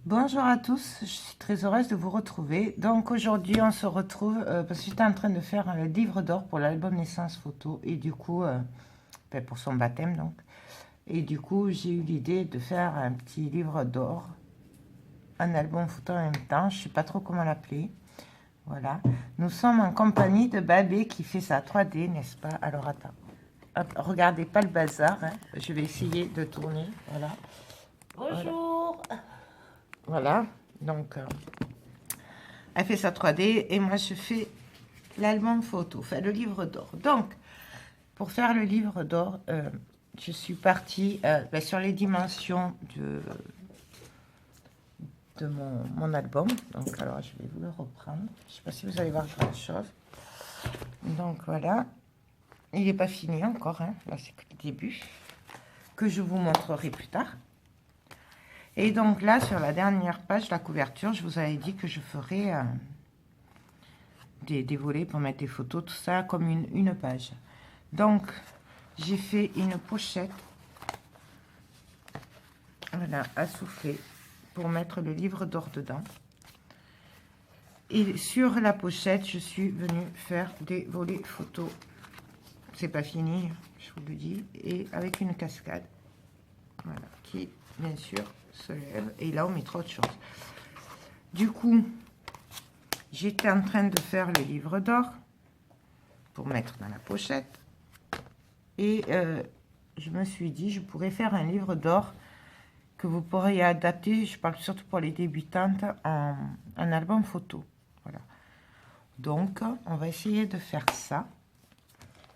Bonjour à tous, je suis très heureuse de vous retrouver. Donc aujourd'hui on se retrouve parce que j'étais en train de faire un livre d'or pour l'album naissance photo et du coup, pour son baptême donc. Et du coup j'ai eu l'idée de faire un petit livre d'or, un album photo en même temps, je ne sais pas trop comment l'appeler. Voilà, nous sommes en compagnie de Babé qui fait sa 3D, n'est-ce pas? Alors attends, hop, regardez pas le bazar, hein. Je vais essayer de tourner, voilà. Bonjour. Voilà, donc... elle fait sa 3D et moi je fais l'album photo, enfin le livre d'or. Donc, pour faire le livre d'or, je suis partie sur les dimensions de mon album. Donc, alors je vais vous le reprendre. Je ne sais pas si vous allez voir grand chose. Donc voilà, il n'est pas fini encore, hein. Là c'est que le début, que je vous montrerai plus tard. Et donc là, sur la dernière page, la couverture, je vous avais dit que je ferais des volets pour mettre des photos, tout ça, comme une page. Donc, j'ai fait une pochette, voilà, à souffler, pour mettre le livre d'or dedans. Et sur la pochette, je suis venue faire des volets photos. C'est pas fini, je vous le dis. Et avec une cascade, voilà, qui, bien sûr, se lève. Et là, on mettra autre chose. Du coup, j'étais en train de faire le livre d'or pour mettre dans la pochette. Et je me suis dit, je pourrais faire un livre d'or que vous pourriez adapter, je parle surtout pour les débutantes, en album photo. Voilà. Donc, on va essayer de faire ça.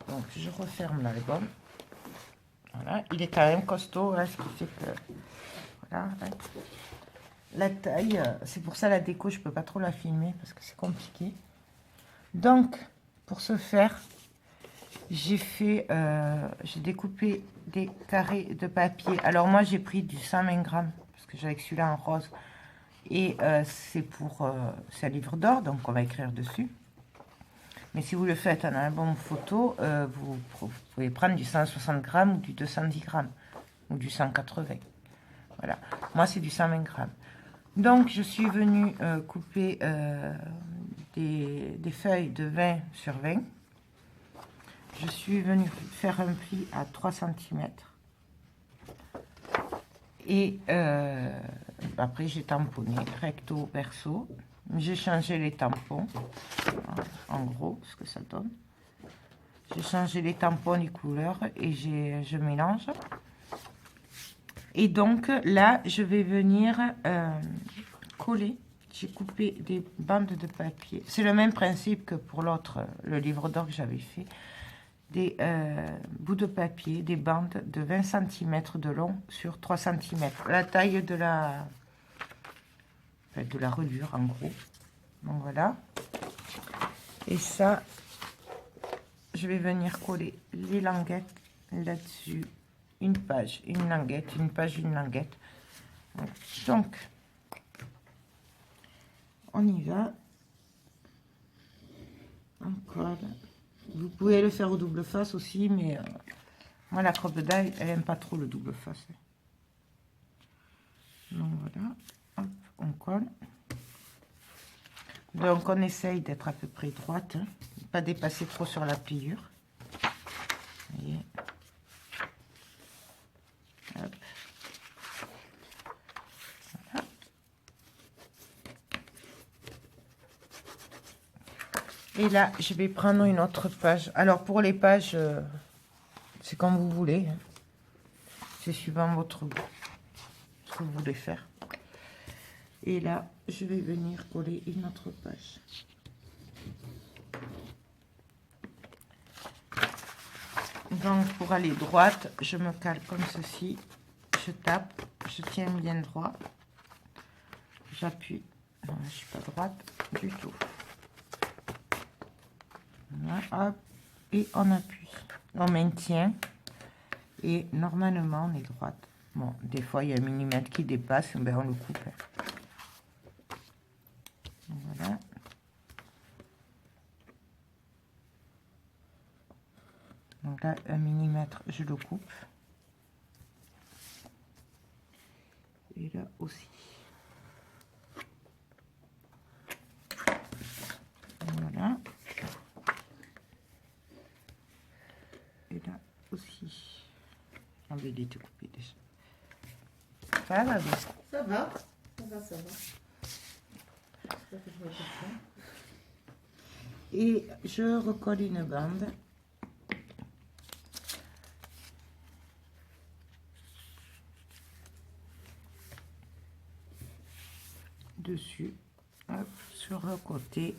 Donc, je referme l'album. Voilà, il est quand même costaud, hein, ce qui fait que... Voilà, hein. La taille, c'est pour ça la déco, je ne peux pas trop la filmer parce que c'est compliqué. Donc, pour ce faire, j'ai découpé des carrés de papier. Alors moi, j'ai pris du 120 grammes parce que j'avais celui-là en rose. Et c'est un livre d'or, donc on va écrire dessus. Mais si vous le faites en album photo, vous pouvez prendre du 160 grammes ou du 210 grammes ou du 180. Voilà. Moi, c'est du 120 grammes. Donc, je suis venue couper des feuilles de 20 sur 20. Je suis venue faire un pli à 3 cm. Et après, j'ai tamponné recto, verso. J'ai changé les tampons, en gros, ce que ça donne. J'ai changé les tampons, les couleurs, et je mélange. Et donc, là, je vais venir coller. J'ai coupé des bandes de papier. C'est le même principe que pour l'autre, le livre d'or que j'avais fait. Des bouts de papier, des bandes de 20 cm de long sur 3 cm. La taille de la reliure, en gros. Donc voilà. Et ça, je vais venir coller les languettes là-dessus. Une page, une languette, une page, une languette. Donc, on y va. On colle. Vous pouvez le faire au double face aussi, mais moi, la crocodile, elle aime pas trop le double face. Donc voilà, hop, on colle. Donc on essaye d'être à peu près droite, hein, pas dépasser trop sur la pliure. Vous voyez. Hop. Voilà. Et là, je vais prendre une autre page. Alors pour les pages, c'est comme vous voulez. Hein. C'est suivant votre goût, ce que vous voulez faire. Et là, je vais venir coller une autre page. Donc, pour aller droite, je me cale comme ceci. Je tape, je tiens bien droit. J'appuie. Non, je ne suis pas droite du tout. Voilà, hop. Et on appuie. On maintient. Et normalement, on est droite. Bon, des fois, il y a un millimètre qui dépasse. Ben, on le coupe. Voilà. Donc là, 1 millimètre, je le coupe. Et là aussi. On va les découper déjà. Ça va bien. Ça va, ça va, ça va. J'espère que je vais faire ça. Et je recolle une bande. Dessus, hop, sur le côté.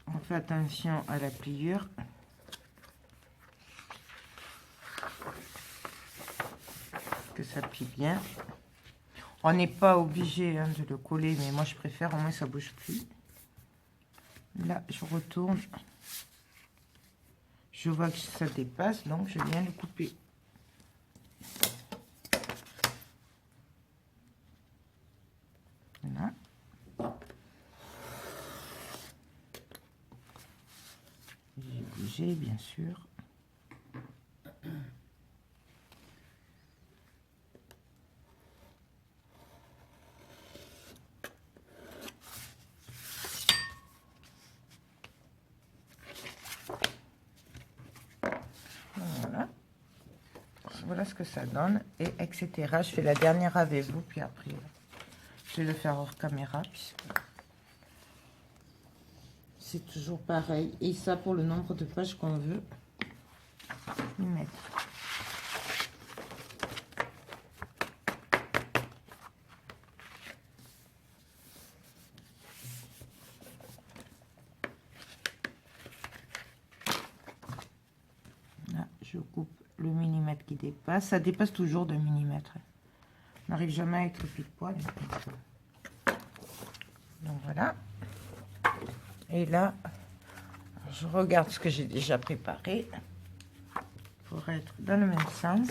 On fait attention à la pliure. Que ça plie bien. On n'est pas obligé hein, de le coller, mais moi je préfère, au moins ça bouge plus. Là, je retourne. Je vois que ça dépasse, donc je viens le couper. Voilà. J'ai bougé, bien sûr. Voilà. Voilà ce que ça donne, et etc. Je fais la dernière avec vous, puis après, je vais le faire hors caméra, puisque c'est toujours pareil. Et ça, pour le nombre de pages qu'on veut y mettre. Là, je coupe le millimètre qui dépasse. Ça dépasse toujours de millimètres. On n'arrive jamais à être pile poil. Donc voilà. Et là, je regarde ce que j'ai déjà préparé pour être dans le même sens.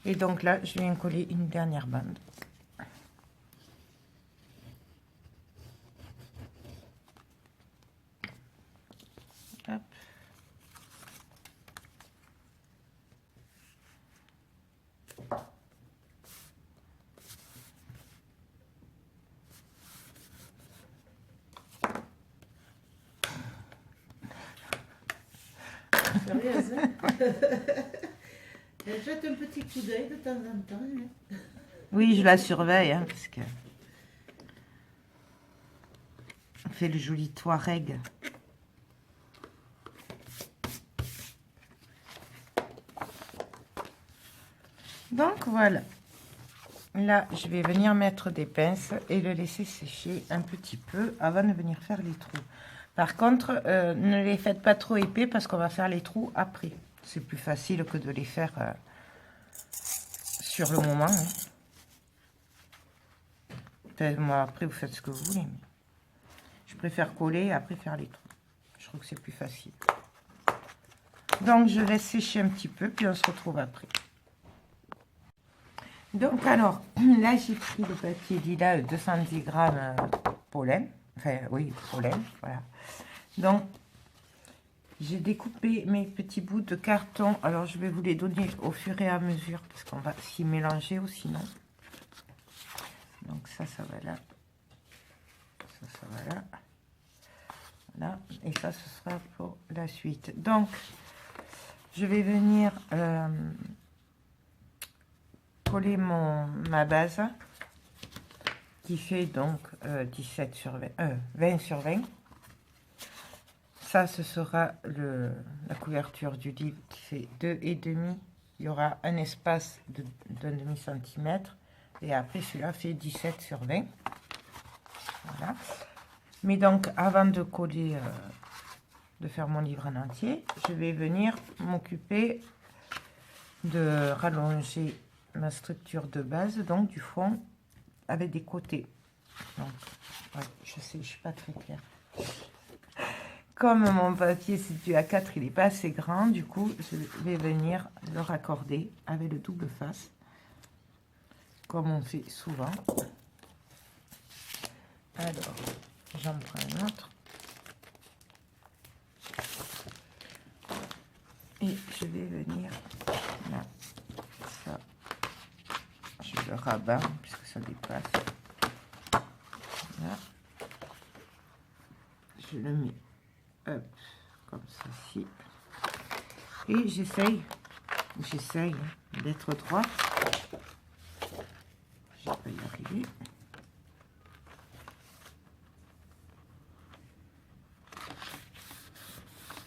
Et donc là, je viens coller une dernière bande. Hop. Sérieuse, hein? Elle jette un petit coup d'œil de temps en temps. Hein? Oui, je la surveille, hein, parce que on fait le joli Touareg. Donc voilà. Là, je vais venir mettre des pinces et le laisser sécher un petit peu avant de venir faire les trous. Par contre, ne les faites pas trop épais parce qu'on va faire les trous après. C'est plus facile que de les faire sur le moment. Hein. Moi, après, vous faites ce que vous voulez. Mais je préfère coller et après faire les trous. Je trouve que c'est plus facile. Donc, je laisse sécher un petit peu, puis on se retrouve après. Donc, alors, là, j'ai pris le papier lilas 210 grammes pollen. Enfin, oui, pollen, voilà. Donc, j'ai découpé mes petits bouts de carton. Alors, je vais vous les donner au fur et à mesure, parce qu'on va s'y mélanger ou sinon. Donc, ça va là. Ça va là. Voilà. Et ça, ce sera pour la suite. Donc, je vais venir coller ma base qui fait donc 17 sur 20, 20 sur 20. Ça, ce sera la couverture du livre qui fait 2,5. Il y aura un espace d'un demi-centimètre. Et après, celui-là fait 17 sur 20. Voilà. Mais donc, avant de coller, de faire mon livre en entier, je vais venir m'occuper de rallonger ma structure de base, donc du fond, avec des côtés. Donc, ouais, je sais, je ne suis pas très claire. Comme mon papier situé à 4, il n'est pas assez grand, du coup, je vais venir le raccorder avec le double face, comme on fait souvent. Alors, j'en prends un autre. Et je vais venir là, ça, je le rabats puisque ça dépasse. Là, je le mets hop, comme ceci. Et j'essaye d'être droite. Je vais y arriver.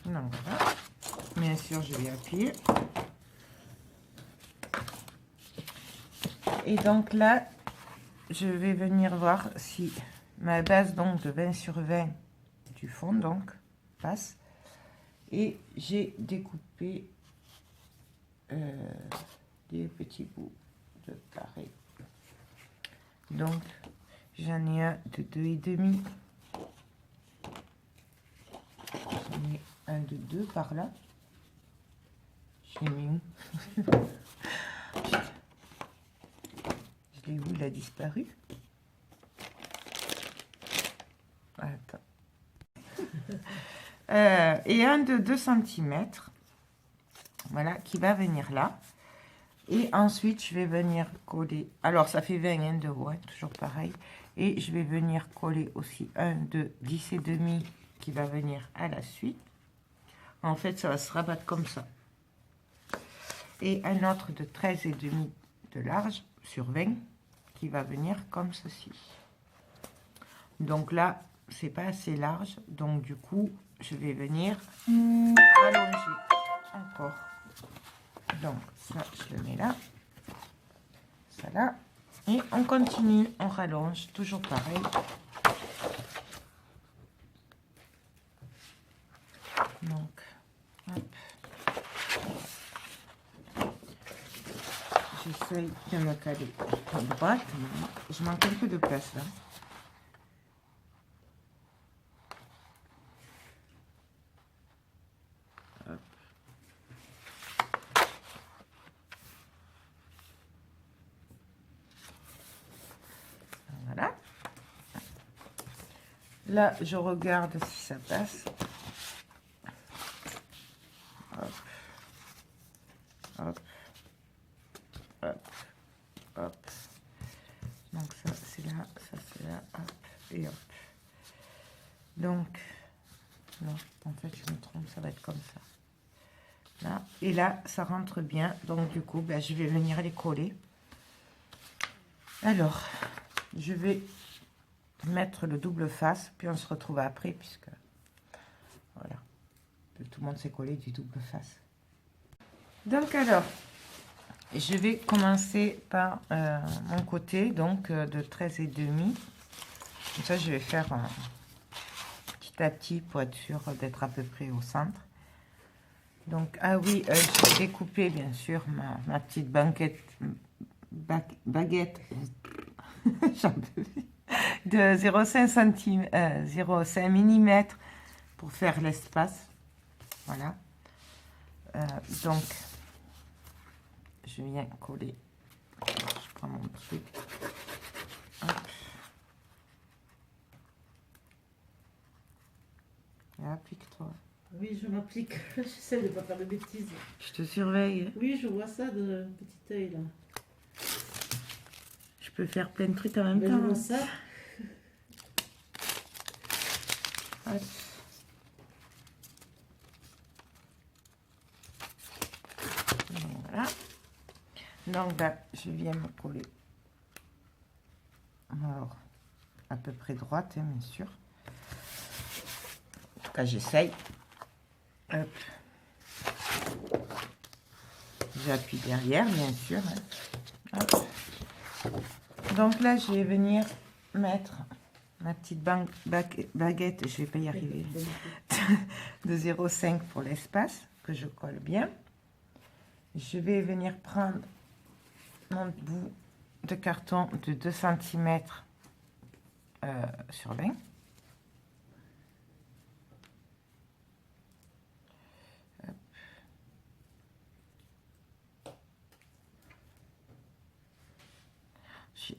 Non, voilà. Bien sûr, je vais appuyer. Et donc là, je vais venir voir si ma base donc de 20 sur 20 du fond donc passe. Et j'ai découpé des petits bouts de carré. Donc j'en ai un de 2,5. J'en ai un de 2 par là. Je l'ai mis où? Je l'ai où? Il a disparu. Attends. Et un de 2 cm. Voilà, qui va venir là. Et ensuite, je vais venir coller. Alors, ça fait 20 de haut, hein, toujours pareil. Et je vais venir coller aussi un de 10,5 qui va venir à la suite. En fait, ça va se rabattre comme ça. Et un autre de 13,5 de large sur 20 qui va venir comme ceci. Donc là, c'est pas assez large. Donc, du coup, je vais venir allonger encore. Donc, ça, je le mets là. Ça là. Et on continue, on rallonge, toujours pareil. Donc, hop. J'essaye de me caler à droite. Je manque un peu de place là. Hop. Voilà. Là, je regarde si ça passe. Hop. Hop. Hop. Hop. Donc ça, c'est là. Ça, c'est là. Hop. Et hop. Donc, non, en fait, je me trompe. Ça va être comme ça. Là. Et là, ça rentre bien. Donc, du coup, ben, je vais venir les coller. Alors, je vais mettre le double face, puis on se retrouve après, puisque voilà, tout le monde s'est collé du double face. Donc alors, je vais commencer par mon côté, donc de 13,5. Comme ça, je vais faire petit à petit pour être sûr d'être à peu près au centre. Donc, ah oui, j'ai découpé bien sûr ma petite baguette j'en peux plus. De 0,5 mm pour faire l'espace. Voilà. Donc, je viens coller. Je prends mon truc. Hop. Et applique-toi. Oui, je m'applique. J'essaie de ne pas faire de bêtises. Je te surveille. Oui, je vois ça de petit œil là. Je peux faire plein de trucs en même Mais temps. je vois ça. Hop. Voilà. Donc là, je viens me coller. Alors, à peu près droite, hein, bien sûr. En tout cas, j'essaye. Hop. J'appuie derrière, bien sûr. Hein. Hop. Donc là, je vais venir mettre ma petite baguette, je vais pas y arriver, de 0,5 pour l'espace, que je colle bien. Je vais venir prendre mon bout de carton de 2 cm sur 20.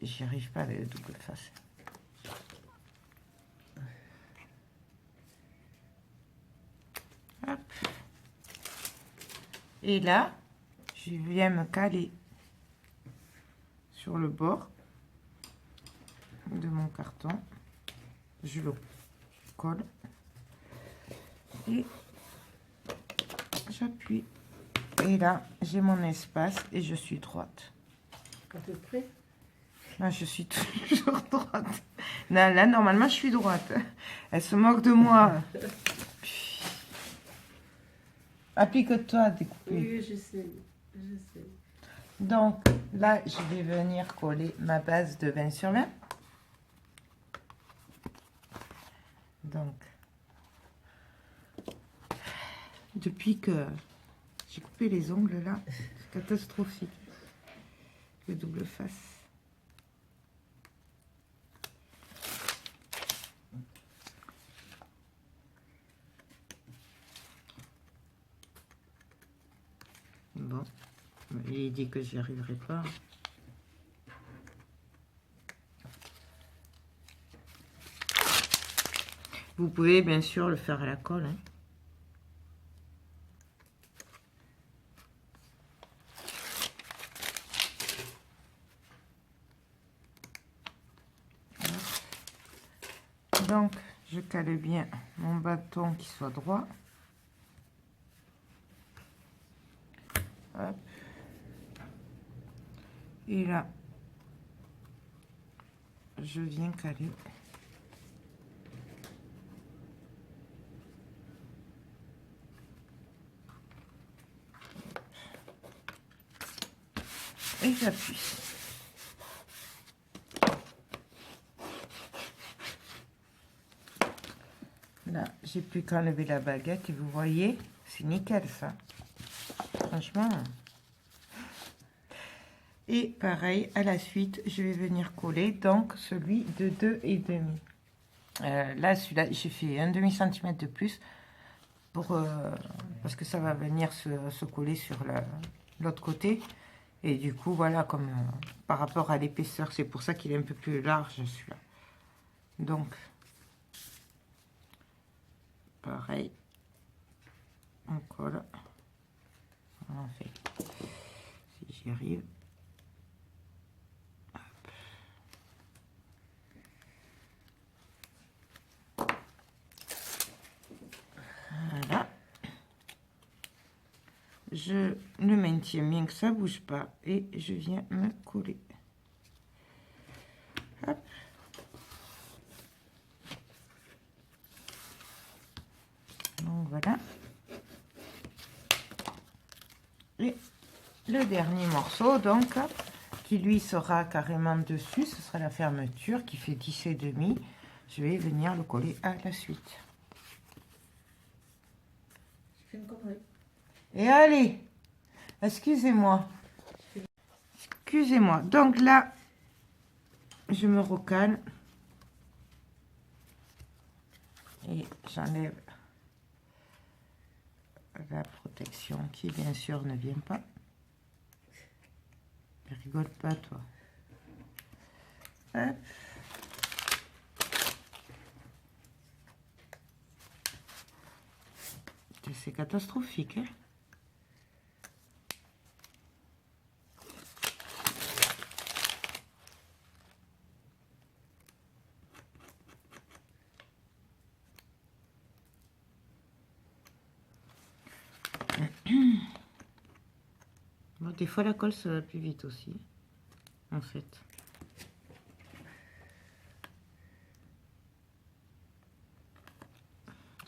J'y arrive pas avec le double face. Hop. Et là, je viens me caler sur le bord de mon carton. Je le colle et j'appuie. Et là, j'ai mon espace et je suis droite. À peu près. Là, je suis toujours droite. Là, normalement, je suis droite. Elle se moque de moi. Applique-toi à découper. Oui, je sais. Je sais. Donc, là, je vais venir coller ma base de 20 sur 20. Donc, depuis que j'ai coupé les ongles, là, c'est catastrophique. Le double face. Bon, il dit que j'y arriverai pas. Vous pouvez bien sûr le faire à la colle. Hein. Donc, je cale bien mon bâton qui soit droit. Hop. Et là, je viens caler. Et j'appuie. Là, j'ai plus qu'à enlever la baguette et vous voyez, c'est nickel ça. Franchement. Et pareil, à la suite, je vais venir coller donc celui de 2,5. Là, celui-là, j'ai fait un demi-centimètre de plus pour, parce que ça va venir se coller sur l'autre côté. Et du coup, voilà, comme par rapport à l'épaisseur, c'est pour ça qu'il est un peu plus large celui-là. Donc, pareil, on colle. On fait, si j'y arrive. Voilà. Je le maintiens bien que ça bouge pas et je viens me coller. Hop. Donc voilà. Et le dernier morceau donc qui lui sera carrément dessus, ce sera la fermeture qui fait 10,5. Je vais venir le coller à la suite. Je fais une connerie. Et allez, excusez-moi. Excusez-moi. Donc là, je me recale. Et j'enlève la protection qui, bien sûr, ne vient pas. Ne rigole pas, toi. Hop. C'est catastrophique, hein? Bon, des fois, la colle, ça va plus vite aussi, en fait.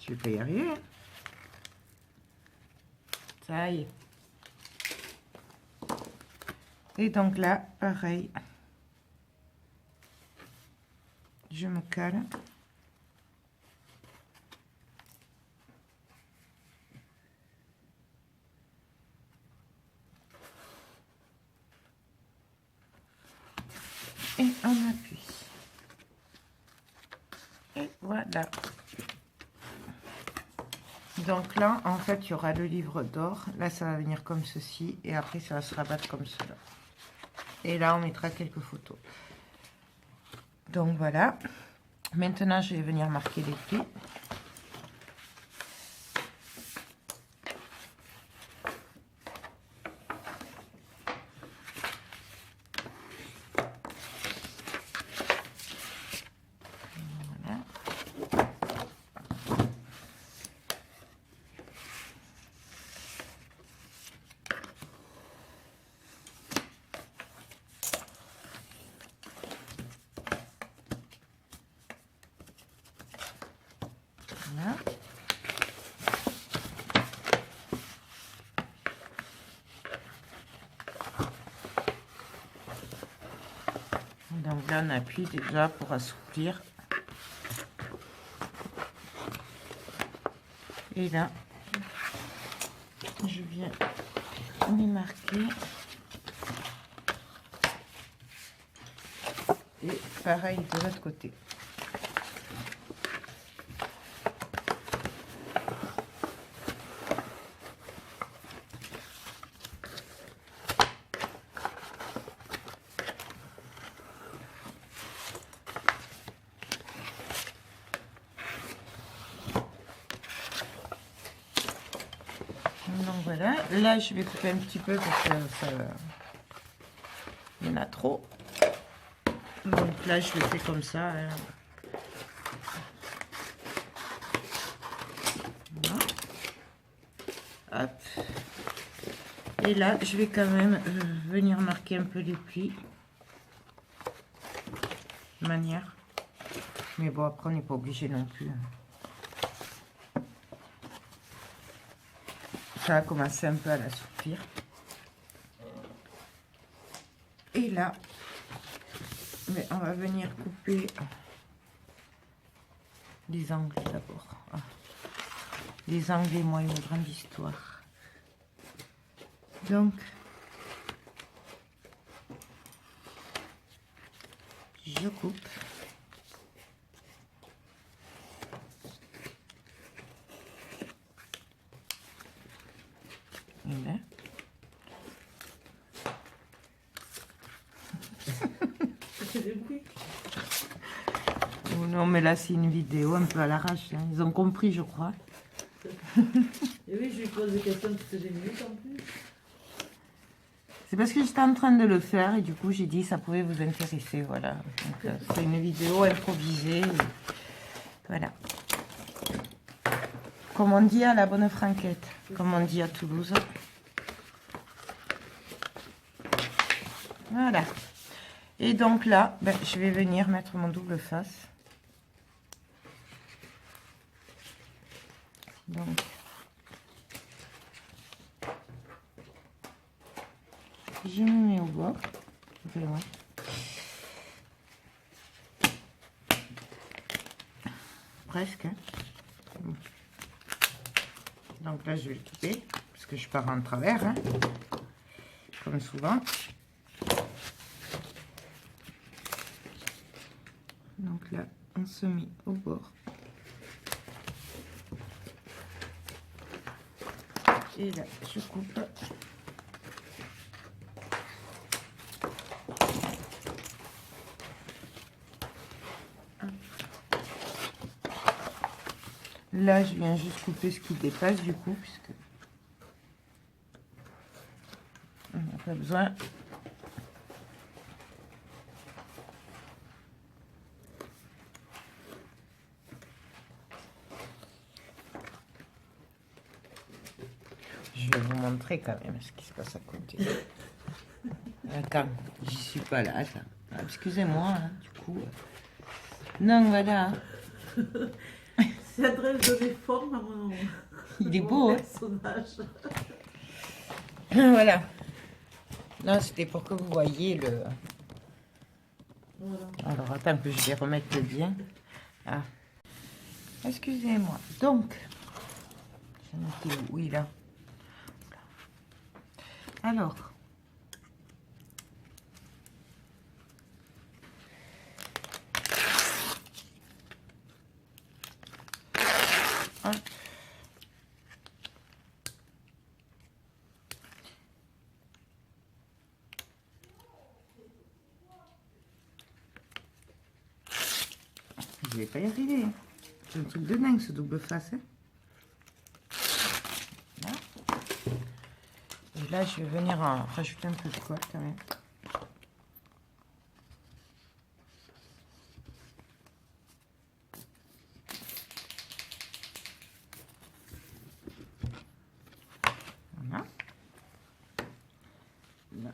Je vais pas y arriver. Hein. Ça y est. Et donc là, pareil. Je me cale. Et on appuie. Et voilà. Donc là, en fait, il y aura le livre d'or. Là, ça va venir comme ceci. Et après, ça va se rabattre comme cela. Et là, on mettra quelques photos. Donc voilà. Maintenant, je vais venir marquer les plis. Donc là, on appuie déjà pour assouplir. Et là, je viens m'y marquer. Et pareil de l'autre côté. Donc voilà, là je vais couper un petit peu parce que ça, il y en a trop. Donc là je le fais comme ça. Hein. Voilà. Hop. Et là je vais quand même venir marquer un peu les plis. De manière. Mais bon, après on n'est pas obligé non plus. Ça a commencé un peu à l'assouplir. Et là, mais on va venir couper les angles d'abord. Ah. Les angles et moi, une grande histoire. Donc, je coupe. Et là. Ça fait des bruits. Oh non, mais là, c'est une vidéo un peu à l'arrache. Hein. Ils ont compris, je crois. Et oui, je lui pose des questions toutes les minutes en plus. C'est parce que j'étais en train de le faire et du coup, j'ai dit ça pouvait vous intéresser. Voilà. C'est une vidéo improvisée. Voilà. Comme on dit à la bonne franquette. Comme on dit à Toulouse. Voilà. Et donc là, ben, je vais venir mettre mon double face. Donc, je me mets au bord. Enfin, ouais. Presque. Hein. Donc là, je vais le couper parce que je pars en travers, hein, comme souvent. Donc là, on se met au bord. Et là, je coupe. Là, je viens juste couper ce qui dépasse du coup, puisque on n'a pas besoin. Je vais vous montrer quand même ce qui se passe à côté. Attends, j'y suis pas là. Attends. Ah, excusez-moi, hein, du coup. Non, voilà. C'est adresse donner forme à mon, Il est beau, hein. personnage. Voilà. Non, c'était pour que vous voyez le... Voilà. Alors, attends que je vais remettre le bien. Ah. Excusez-moi. Donc, j'ai noté où il a. Alors, hop. Je vais pas y arriver. C'est un truc de dingue ce double face. Hein. Là. Et là, je vais venir en rajouter un peu de colle quand même. Voilà. Là.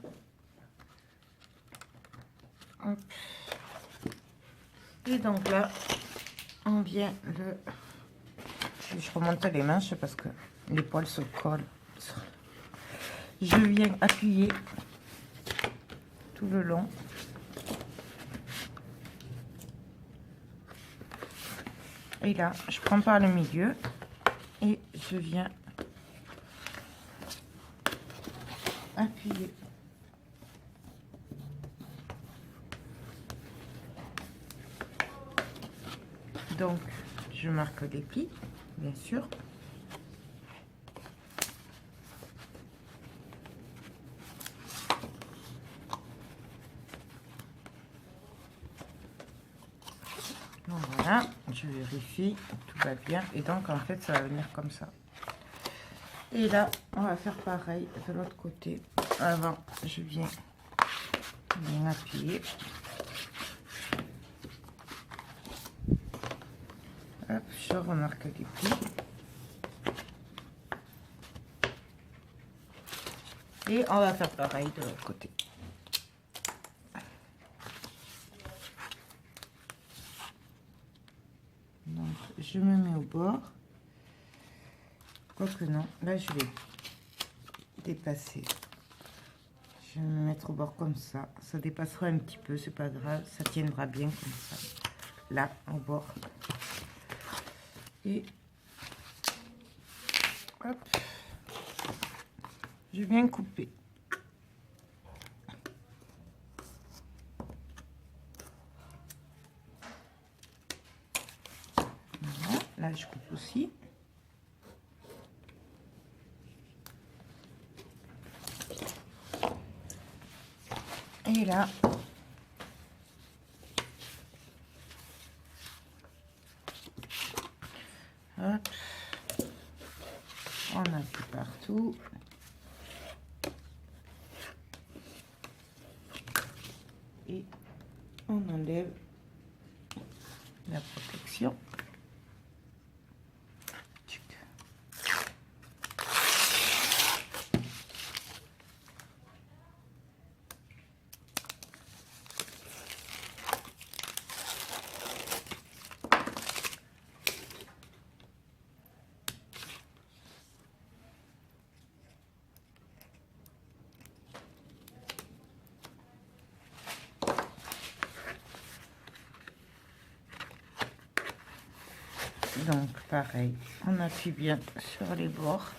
Hop. Et donc là, on vient le... Je remonte les manches parce que les poils se collent. Je viens appuyer tout le long. Et là, je prends par le milieu et je viens appuyer. Donc, je marque les plis, bien sûr. Donc voilà, je vérifie, tout va bien. Et donc, en fait, ça va venir comme ça. Et là, on va faire pareil de l'autre côté. Avant, je viens bien appuyer. Hop, je remarque les plis. Et on va faire pareil de l'autre côté. Donc, je me mets au bord. Quoique non, là je vais dépasser. Je vais me mettre au bord comme ça. Ça dépassera un petit peu, c'est pas grave. Ça tiendra bien comme ça. Là, au bord. Et hop. Je viens couper. Voilà. Là, je coupe aussi. Et là, hop, on appuie partout. Et on enlève la protection. Donc pareil, on appuie bien sur les bords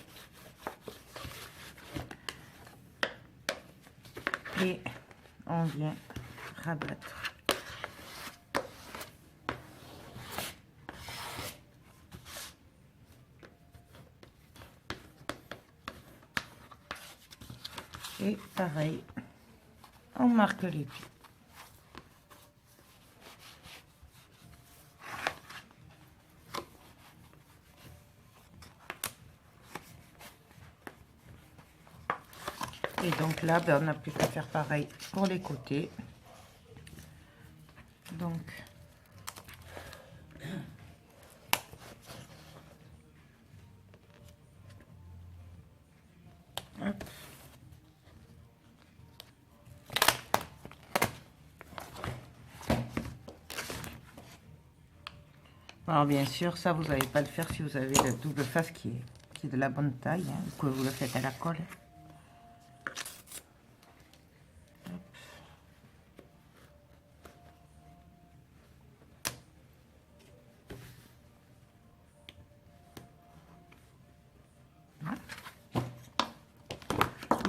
et on vient rabattre. Et pareil, on marque les plis. Et donc là, ben, on n'a plus qu'à faire pareil pour les côtés. Donc, hop. Alors bien sûr, ça vous n'allez pas le faire si vous avez la double face qui est de la bonne taille, hein, ou que vous le faites à la colle.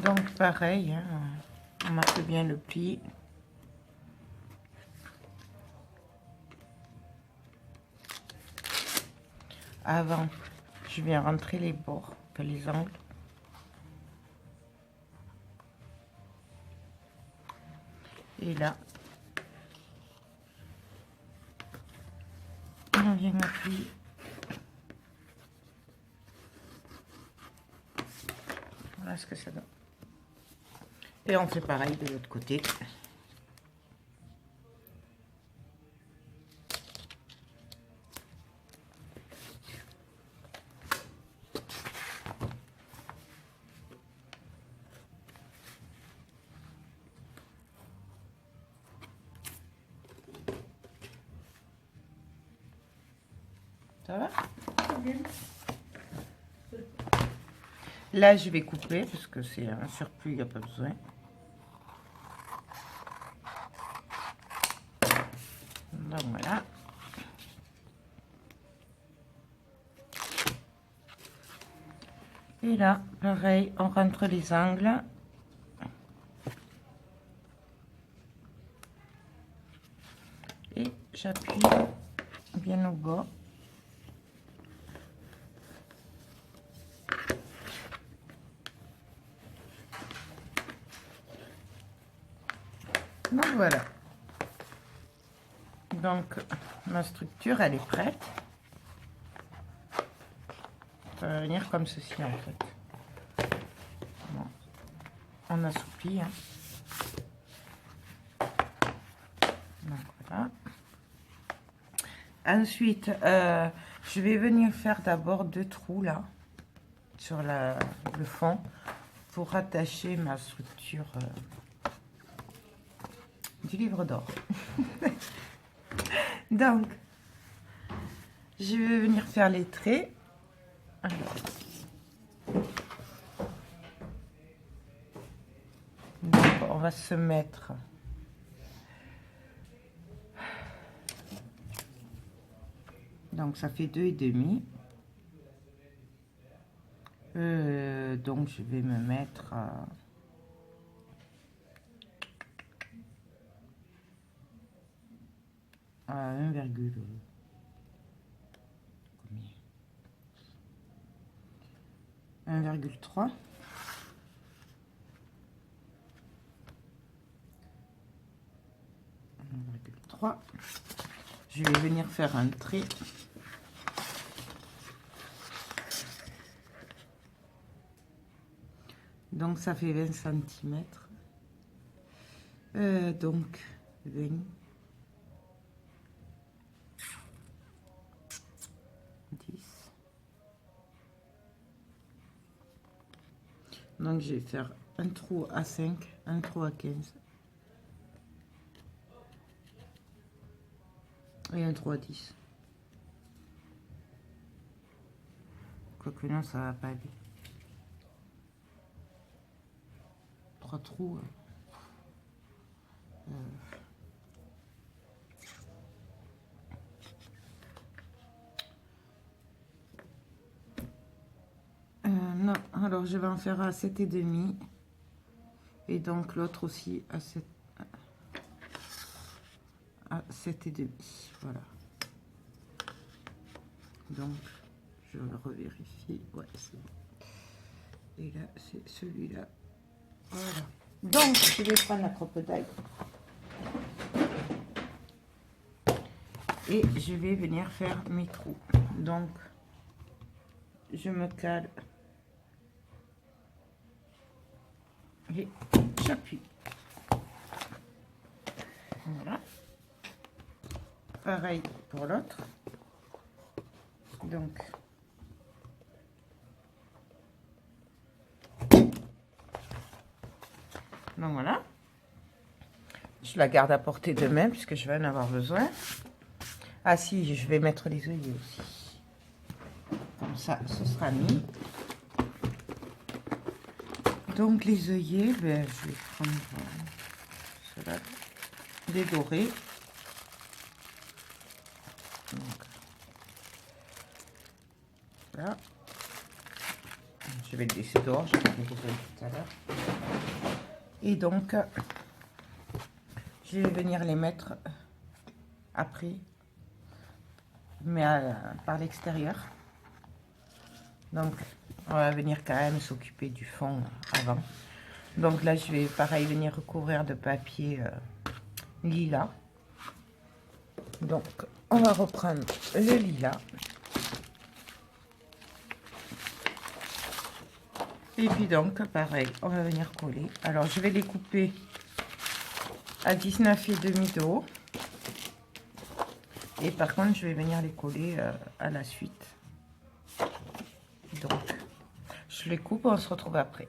Donc pareil, hein, on marque bien le pli. Avant, je viens rentrer les bords, les angles. Et là, on vient appuyer. Voilà ce que ça donne. Et on fait pareil de l'autre côté. Ça va? Là, je vais couper parce que c'est un surplus, il n'y a pas besoin. Donc voilà. Et là, pareil, on rentre les angles. Et j'appuie bien au bas. Donc voilà. Donc ma structure, elle est prête. Ça va venir comme ceci en fait. Bon. On assouplit. Hein. Donc voilà. Ensuite, je vais venir faire d'abord 2 trous là sur le fond pour attacher ma structure du livre d'or. Donc, je vais venir faire les traits. Alors. Donc, on va se mettre donc ça fait 2,5. Donc je vais me mettre à 1,3. Je vais venir faire un trait. Donc ça fait 20 cm. Donc 20. 10. Donc je vais faire un trou à 5, un trou à 15. Et un trou à 10. Quoique non, ça va pas aller. 3 trous. Non, alors je vais en faire à 7,5. Et donc l'autre aussi à 7. À 7,5. Voilà. Donc je le revérifie. Ouais, c'est bon. Et là, c'est celui-là. Voilà. Donc, je vais prendre la crocodile. Et je vais venir faire mes trous. Donc, je me cale. Et j'appuie. Voilà. Pareil pour l'autre. Donc, voilà. Je la garde à portée de main puisque je vais en avoir besoin. Ah si, je vais mettre les œillets aussi. Comme ça, ce sera mis. Donc les œillets, ben, je vais prendre cela, les dorés. Donc, voilà. Je vais le laisser dehors, je vais le désolé tout à l'heure. Et donc, je vais venir les mettre après, mais par l'extérieur. Donc, on va venir quand même s'occuper du fond avant. Donc là, je vais pareil venir recouvrir de papier lilas. Donc, on va reprendre le lilas. Et puis donc, pareil, on va venir coller. Alors, je vais les couper à 19,5 de haut. Et par contre, je vais venir les coller à la suite. Donc, je les coupe, on se retrouve après.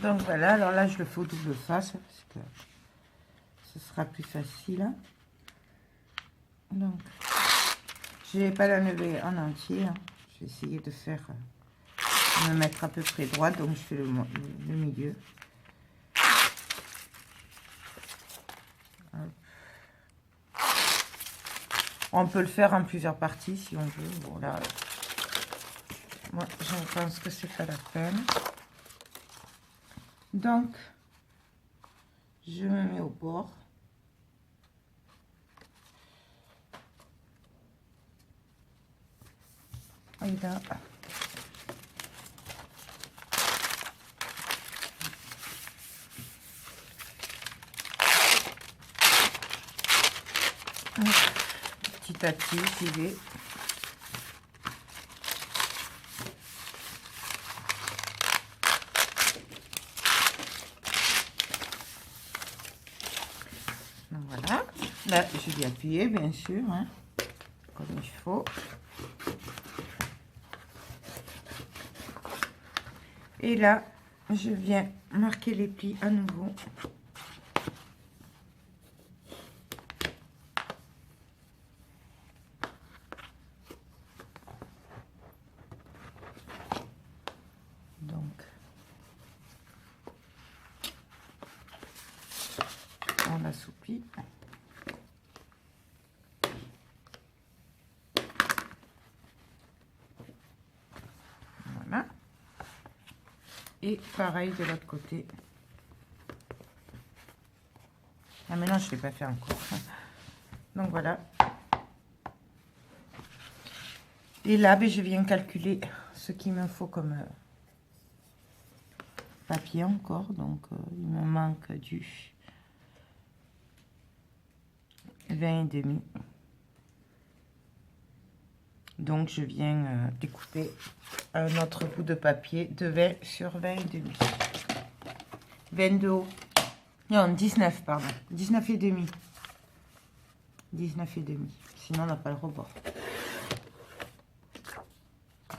Donc voilà, alors là, je le fais au double face parce que ce sera plus facile. Donc, je ne vais pas l'enlever en entier. Hein. Je vais essayer de faire, me mettre à peu près droit. Donc, je fais le milieu. On peut le faire en plusieurs parties si on veut. Bon, là, moi, je pense que c'est pas la peine. Donc, je me mets au bord. Et là, petit à petit, j'y vais. Donc voilà. Là, je vais appuyer, bien sûr, hein, comme il faut. Et là, je viens marquer les plis à nouveau. Donc, on assouplit. Voilà. Et pareil de l'autre côté. Ah mais non, je ne l'ai pas fait encore. Donc voilà. Et là, ben, je viens calculer ce qu'il me faut comme papier encore. Donc il me manque du 20,5. Donc je viens découper un autre bout de papier de 20 sur 20,5. 22. Non, 19, pardon. 19,5. 19,5. Sinon, on n'a pas le rebord.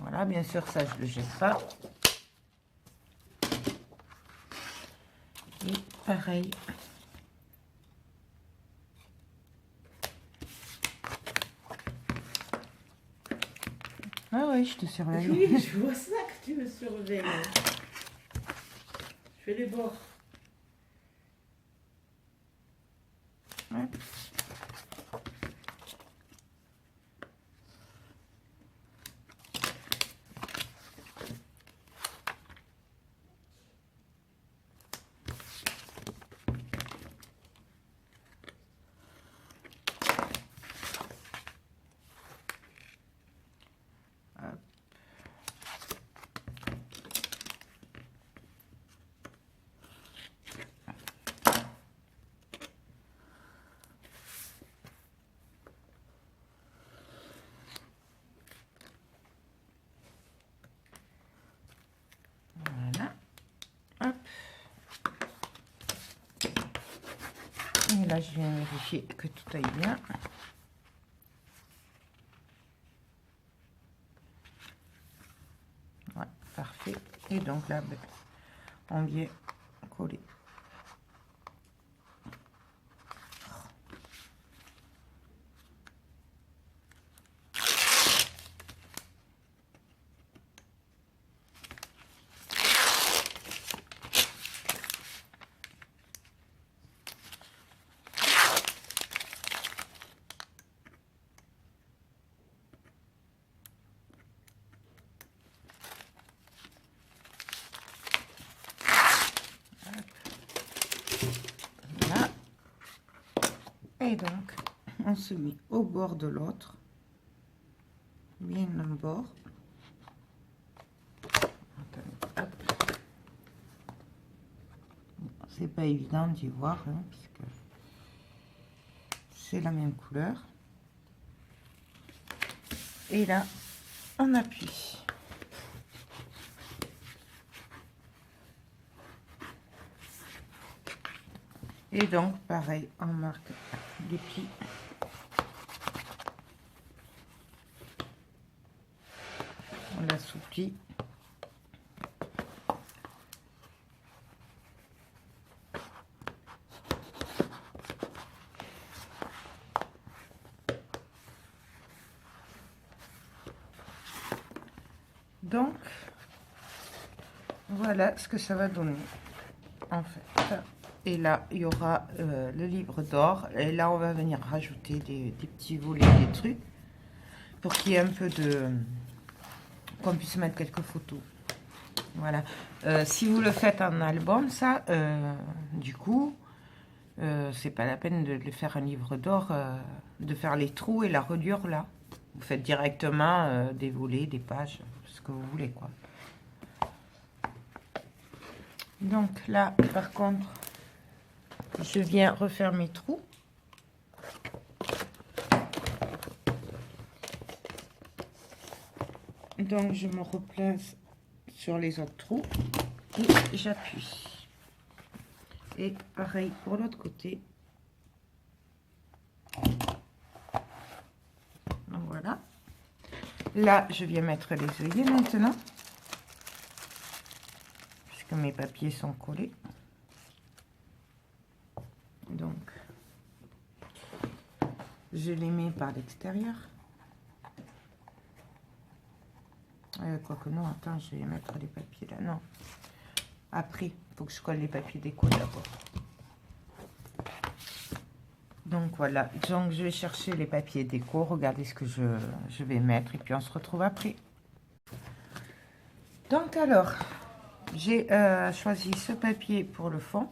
Voilà, bien sûr, ça, je ne le jette pas. Et pareil. Ah oui, je te surveille. Oui, je vois ça que tu me surveilles. Je fais les bords. Ouais. Voilà. Hop. Et là, je viens vérifier que tout aille bien. Ouais, parfait. Et donc là, ben, on vient coller. Là. Et donc, on se met au bord de l'autre. Bien le bord. C'est pas évident d'y voir, hein, puisque c'est la même couleur. Et là, on appuie. Et donc, pareil, on marque les plis. On l'assouplit. Donc, voilà ce que ça va donner, en fait. Et là, il y aura le livre d'or. Et là, on va venir rajouter des petits volets, des trucs, pour qu'il y ait un peu qu'on puisse mettre quelques photos. Voilà. Si vous le faites en album, ça, du coup, c'est pas la peine de faire un livre d'or, de faire les trous et la reliure là. Vous faites directement des volets, des pages, ce que vous voulez, quoi. Donc là, par contre, je viens refaire mes trous. Donc je me replace sur les autres trous et j'appuie. Et pareil pour l'autre côté. Donc voilà. Là, je viens mettre les œillets maintenant. Puisque mes papiers sont collés. Donc, je les mets par l'extérieur. Quoique non, attends, je vais mettre les papiers là. Non. Après, il faut que je colle les papiers déco d'abord. Donc voilà, donc je vais chercher les papiers déco, regardez ce que je vais mettre et puis on se retrouve après. Donc alors, j'ai choisi ce papier pour le fond,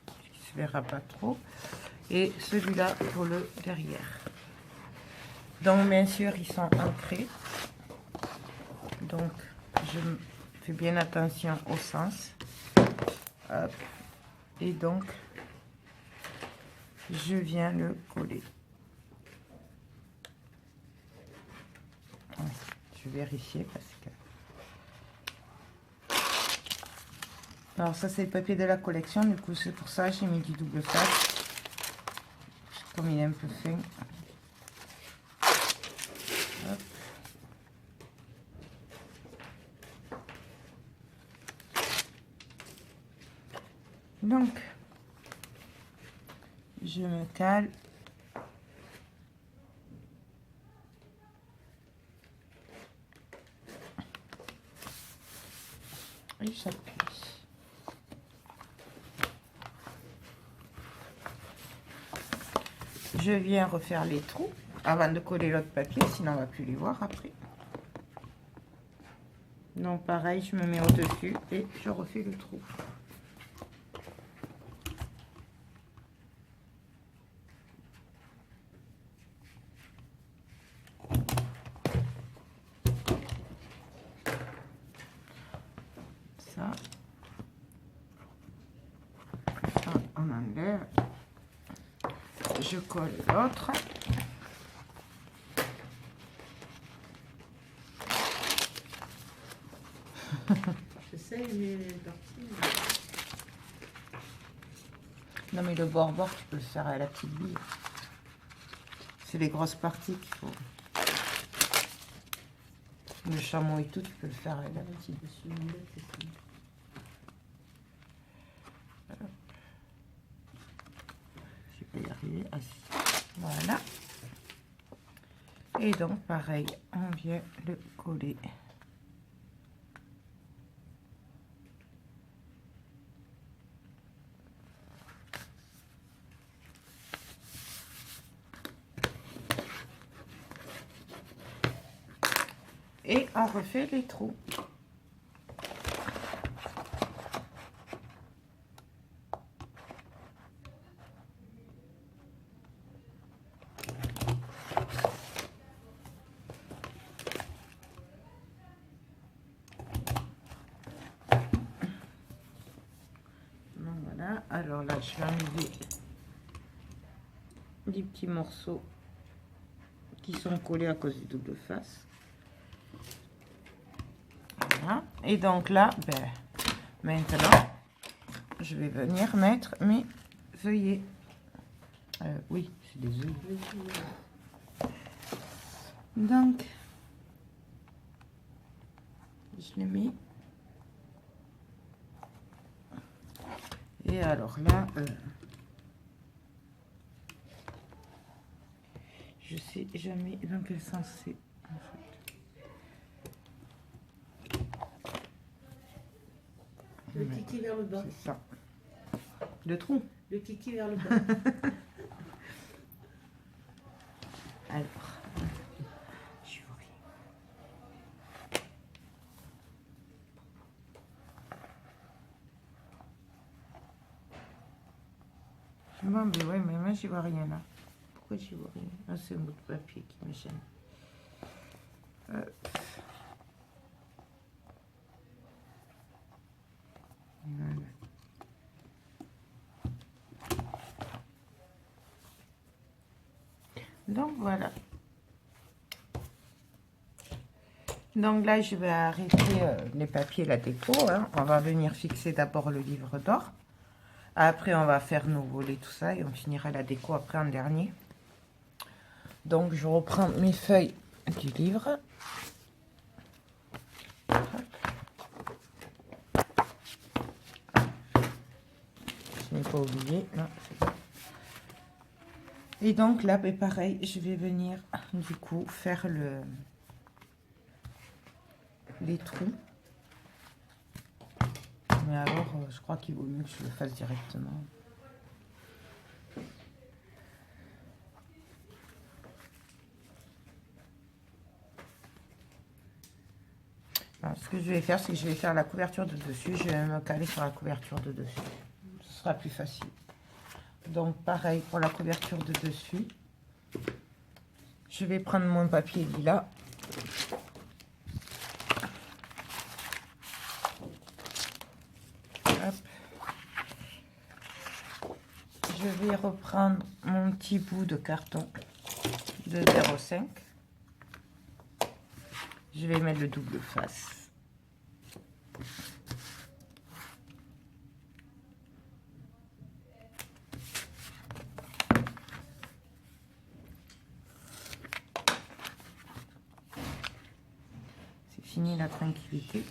qui ne se verra pas trop, et celui-là pour le derrière. Donc bien sûr, ils sont ancrés. Donc je fais bien attention au sens. Hop. Et donc, je viens le coller. Je vais vérifier parce que... Alors ça c'est le papier de la collection, du coup c'est pour ça que j'ai mis du double face. Comme il est un peu fin. Hop. Donc, je me cale. Et j'appuie. Je viens refaire les trous avant de coller l'autre papier, sinon on va plus les voir après. Donc pareil, je me mets au-dessus et je refais le trou. Ça on enlève. Je colle l'autre. J'essaye les parties. Non mais le bord-bord, tu peux le faire à la petite bille. C'est les grosses parties qu'il faut. Le chameau et tout, tu peux le faire à la petite bille. Je vais y arriver. Voilà. Et donc pareil, on vient le coller. Et on refait les trous. Donc voilà, alors là je vais enlever des petits morceaux qui sont collés à cause du double face. Voilà. Et donc là, ben, maintenant, je vais venir mettre mes œillets. Oui, c'est des œillets. Donc, je les mets. Et alors là, je sais jamais dans quel sens c'est. En fait. Le kiki vers le bas. C'est ça. Le trou. Le kiki vers le bas. Alors, je vous Bon, ben ouais, mais moi, j'y vois rien là. Pourquoi j'y vois rien? Ah, c'est un bout de papier qui me gêne. Voilà. Donc, voilà. Donc là, je vais arrêter les papiers, la déco. Hein. On va venir fixer d'abord le livre d'or. Après, on va faire nos volets, tout ça. Et on finira la déco après en dernier. Donc, je reprends mes feuilles du livre. Je n'ai pas oublié. Non, c'est bon. Et donc là, ben, pareil, je vais venir du coup faire les trous. Mais alors, je crois qu'il vaut mieux que je le fasse directement. Alors, ce que je vais faire, c'est que je vais faire la couverture de dessus. Je vais me caler sur la couverture de dessus. Ce sera plus facile. Donc, pareil pour la couverture de dessus. Je vais prendre mon papier lilas. Hop. Je vais reprendre mon petit bout de carton de 0,5. Je vais mettre le double face. C'est fini la tranquillité.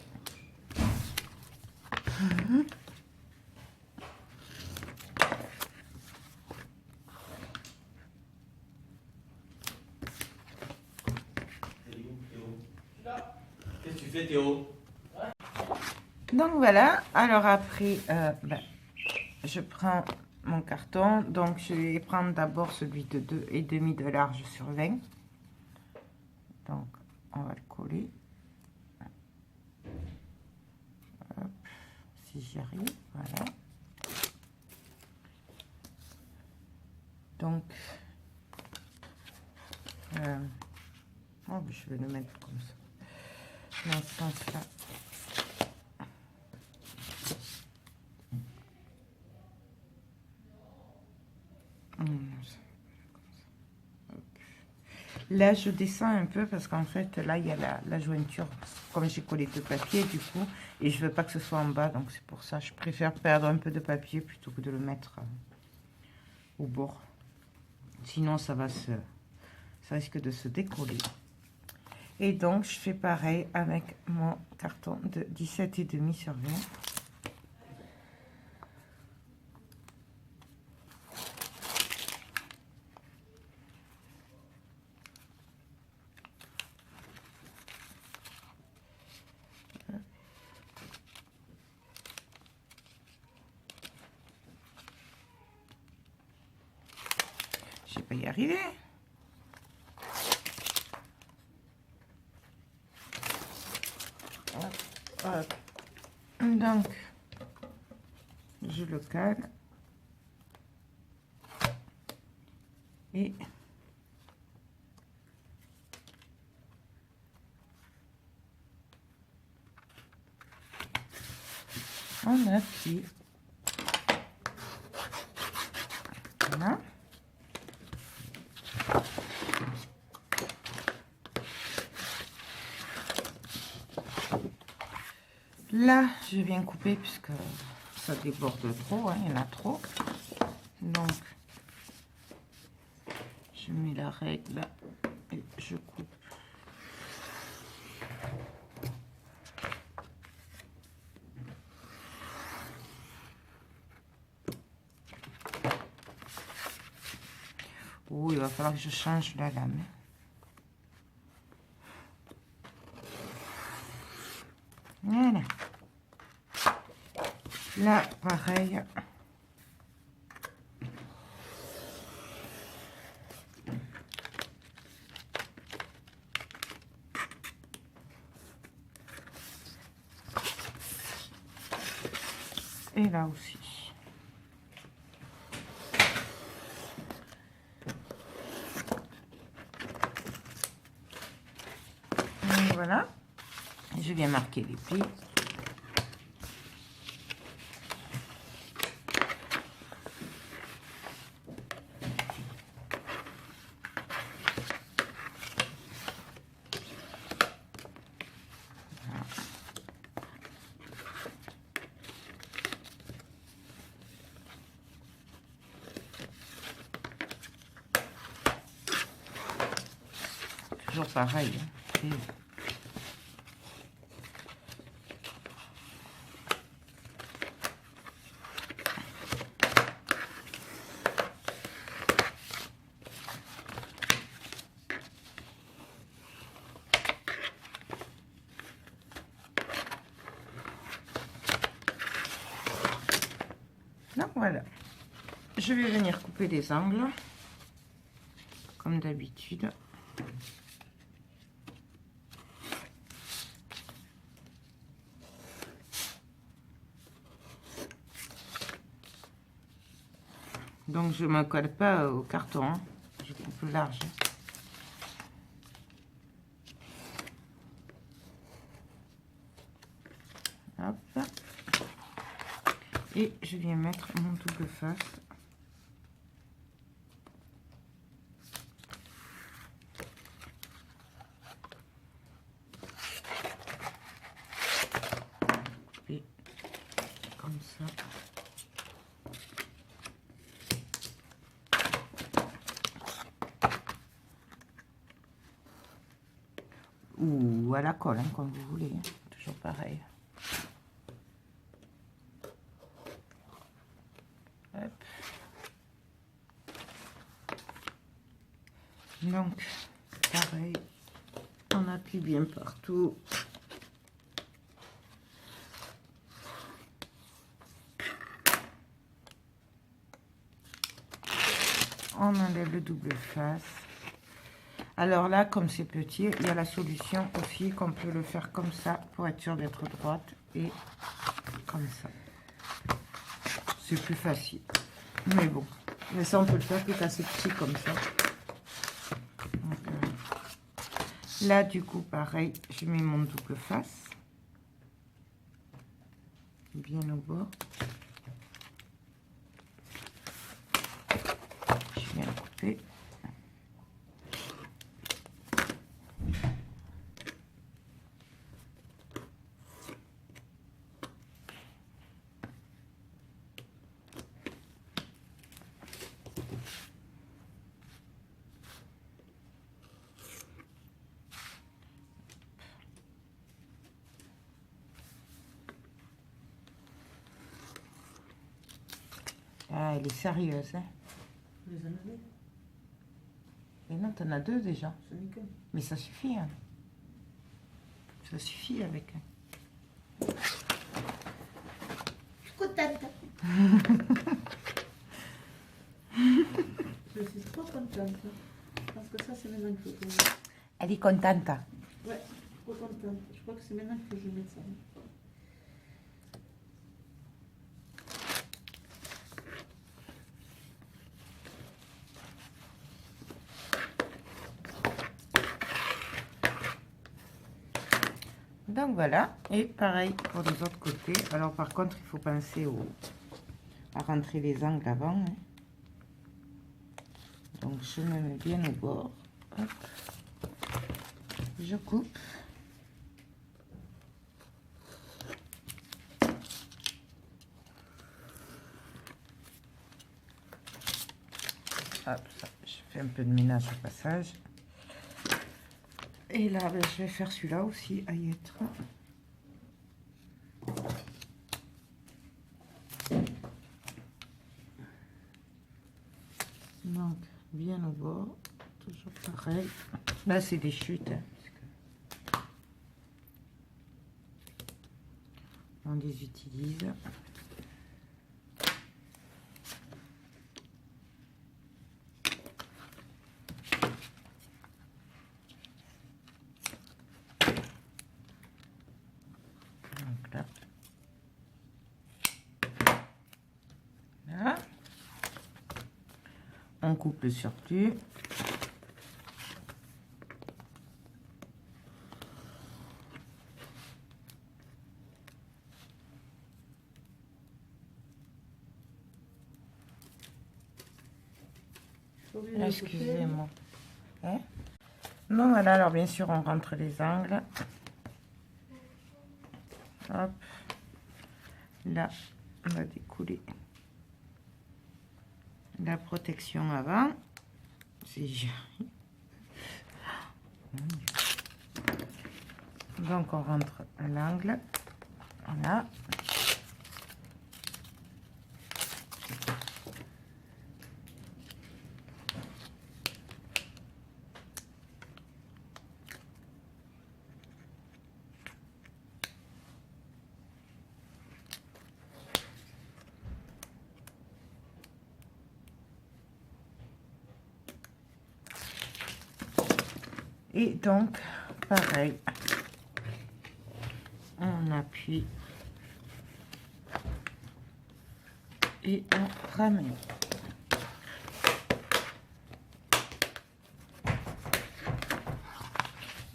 Qu'est-ce que tu fais, Théo? Donc voilà, alors après, je prends mon carton. Donc je vais prendre d'abord celui de 2,5 de large sur 20. Donc on va le coller. Hop, si j'y arrive, voilà. Donc, je vais le mettre comme ça, dans ce sens-là. Là, je descends un peu parce qu'en fait, là, il y a la jointure. Comme j'ai collé deux papiers, du coup, et je veux pas que ce soit en bas, donc c'est pour ça. Je préfère perdre un peu de papier plutôt que de le mettre au bord. Sinon, ça risque de se décoller. Et donc, je fais pareil avec mon carton de 17,5 sur 20. Je vais pas y arriver. Hop. Donc, je le cale. Et on appuie. Voilà. Là, je viens couper puisque ça déborde trop, hein, il y en a trop. Donc, je mets la règle et je coupe. Oh, il va falloir que je change la lame. Voilà. Là, pareil. Et là aussi. voilà. Je viens marquer les plis. Toujours pareil. Hein. Donc voilà. Je vais venir couper les angles. Comme d'habitude. Donc je ne me colle pas au carton, hein. Je coupe large. Hop. Et je viens mettre mon double face. Et comme ça. Ou à la colle, hein, comme vous voulez. Hein. Toujours pareil. Hop. Donc, pareil. On appuie bien partout. On enlève le double face. Alors là, comme c'est petit, il y a la solution aussi qu'on peut le faire comme ça pour être sûr d'être droite et comme ça. C'est plus facile. Mais bon, mais ça on peut le faire tout assez petit comme ça. Donc, là, du coup, pareil, je mets mon double face. Bien au bord. Je viens couper. Ah, elle est sérieuse, hein. Vous les en avez? Et non, t'en as deux déjà. Ce n'est que. Mais ça suffit, hein. Ça suffit avec. Je suis contente. Je suis trop contente. Parce que ça, c'est maintenant qu'il faut que je... Elle est contente. Ouais, trop contente. Je crois que c'est maintenant que je vais mettre ça. Donc voilà, et pareil pour les autres côtés. Alors par contre, il faut penser à rentrer les angles avant. Hein. Donc je me mets bien au bord. Hop. Je coupe. Hop, ça, je fais un peu de ménage au passage. Et là, ben, je vais faire celui-là aussi à y être. Donc, bien au bord, toujours pareil. Là, c'est des chutes. Hein, parce que on les utilise. On coupe le surplus. Tourner de l'autre côté. Excusez-moi. Hein? Donc voilà, alors bien sûr, on rentre les angles. Hop. Là, on va découler la protection avant. Si j'y arrive. Donc on rentre à l'angle. Voilà. Et donc, pareil, on appuie et on ramène.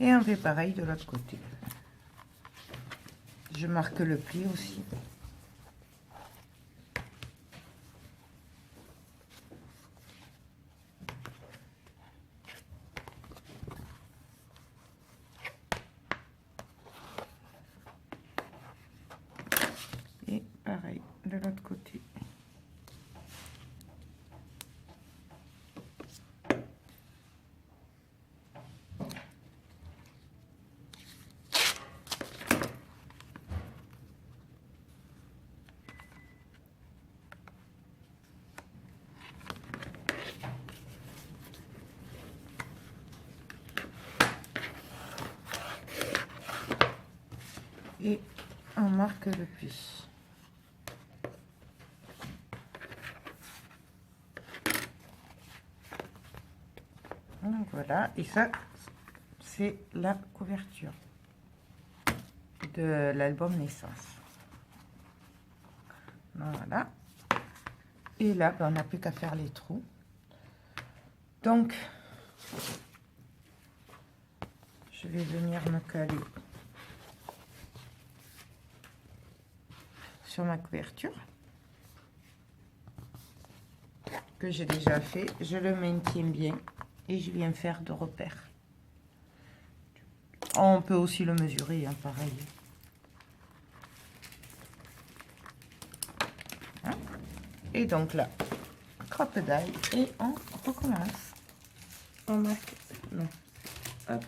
Et on fait pareil de l'autre côté. Je marque le pli aussi. Et pareil de l'autre côté. Et on marque le plus. Donc voilà, et ça, c'est la couverture de l'album Naissance. Voilà. Et là, ben, on n'a plus qu'à faire les trous. Donc, je vais venir me coller sur ma couverture que j'ai déjà fait. Je le maintiens bien et je viens faire de repères. On peut aussi le mesurer, hein, pareil. Hein? Et donc là, crocodile et on recommence. On marque, non, hop.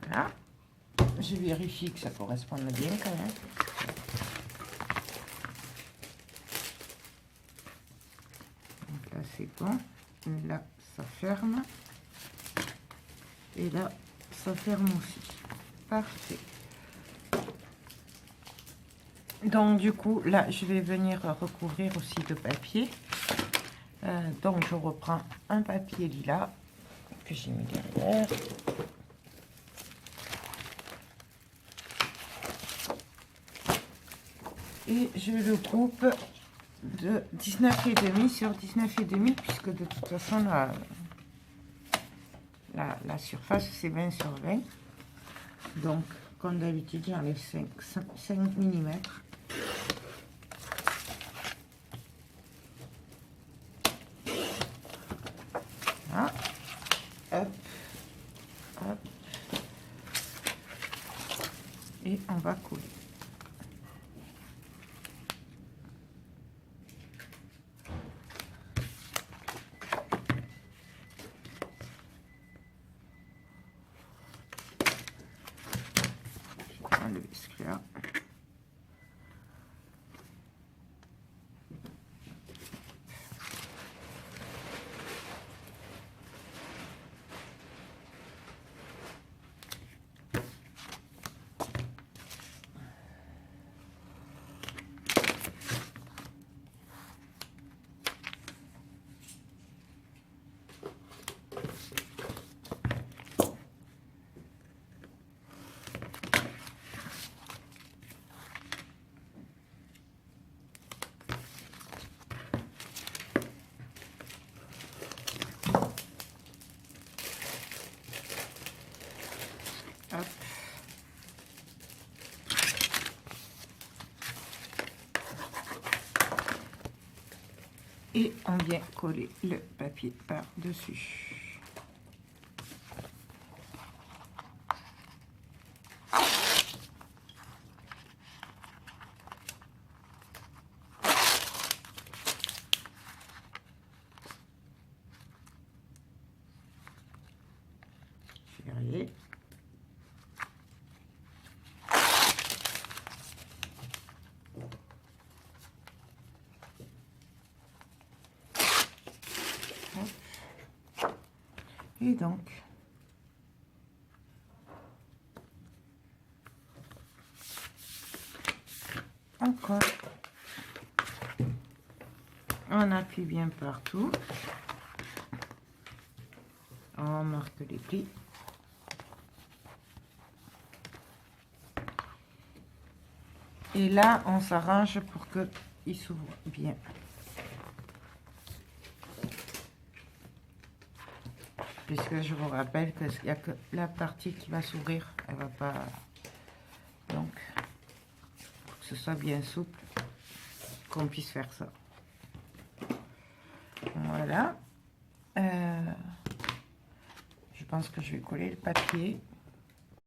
Voilà. Je vérifie que ça corresponde bien quand même. Donc là c'est bon. Et là ça ferme. Et là ça ferme aussi. Parfait. Donc du coup là je vais venir recouvrir aussi de papier. Donc je reprends un papier lilas que j'ai mis derrière. Et je le coupe de 19,5 sur 19,5 puisque de toute façon la surface c'est 20 sur 20. Donc comme d'habitude j'enlève 5 mm. Voilà. Hop, hop. Et on va coller. Enlever celui-là. Et on vient coller le papier par-dessus. Serré. Et donc, encore, on appuie bien partout, on marque les plis. Et là, on s'arrange pour qu'il s'ouvre bien. Puisque je vous rappelle qu'il n'y a que la partie qui va s'ouvrir, elle va pas. Donc, pour que ce soit bien souple, qu'on puisse faire ça. Voilà. Je pense que je vais coller le papier.